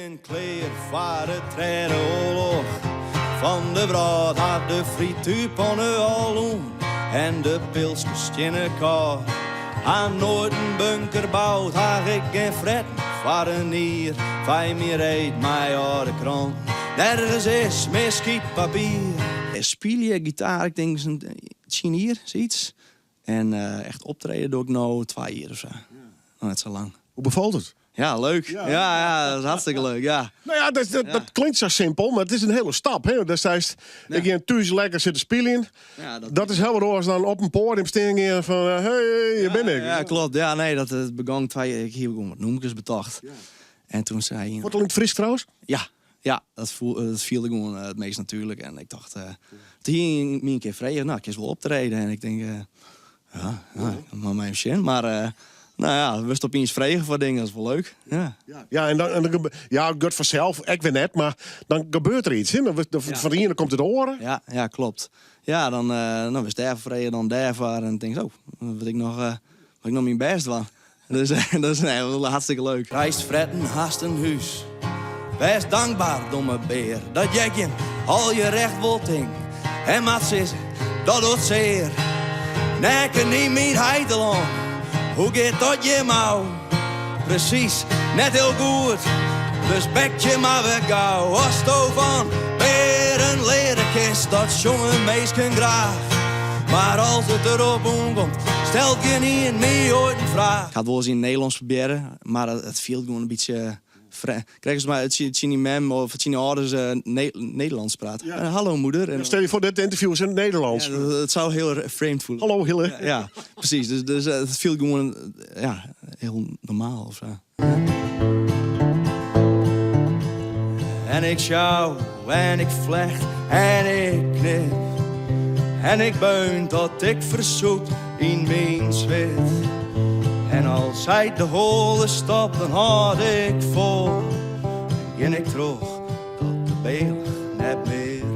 geen kleer voor de tweede oorlog. Van de brood had de frituurpannen al om. En de pilsjes in elkaar. Aan nooit een bunker bouwt, had ik geen fret. Voor een nier, vijf meer eet mij aan de krant. Nergens is meer schietpapier. Speel je gitaar, ik denk, tien hier, zoiets. En echt optreden doe ik nou 2 jaar of zo. Nog net zo lang. Hoe bevalt het? Ja, leuk. Ja, dat is hartstikke leuk, ja. Nou ja, dat klinkt zo simpel, maar het is een hele stap. Hè? Dat is, ik ga thuis lekker zitten spelen. Ja, dat is heel wat anders dan op een podium staan van... hey, hier ben ik. Ja, klopt. Ja, nee, dat begon 2 jaar. Ik hier gewoon wat noemkes betocht. Ja. En toen zei hij... Wordt al in het fris trouwens? Ja, dat viel gewoon het meest natuurlijk. En ik dacht, toen ging ik een keer vrij, nou, ik is wel optreden. En ik denk, maar mijn zin. Maar... nou ja, we stoppen eens vregen voor dingen, dat is wel leuk. Ja, en dan goed vanzelf, ik weet net, maar dan gebeurt er iets. Hè? Van hier komt het oren. Ja, klopt. Ja, dan was daar vregen, dan daarvoor. En ik denk zo, wat ik nog mijn best was. Dus dat is wel hartstikke leuk. Reist fretten, haast een huis. Wees dankbaar, domme beer, dat jij je al je recht wilt ding. En wat is dat doet zeer. Nekken niet meer heidelang. Hoe gaat dat je mouw? Precies, net heel goed. Dus bek je maar weer gauw. Als van weer een leren kist, dat jongen meesken graag. Maar als het erop omkomt, stelt je niet in mij ooit een vraag. Ik had wel eens in het Nederlands proberen, maar het viel gewoon een beetje... Krijg eens maar het zien mem of het zien ouders Nederlands praten. Ja. Hallo moeder. En, stel je voor, dit interview is in het Nederlands. Ja, het zou heel vreemd voelen. Hallo Hille. Ja, precies. Dus het viel gewoon heel normaal of zo. En ik sjouw en ik vlecht en ik knip. En ik beun tot ik verzoet in mijn zwit. En als hij de holen stopt, dan had ik vol. En ging ik terug tot de beeld net meer.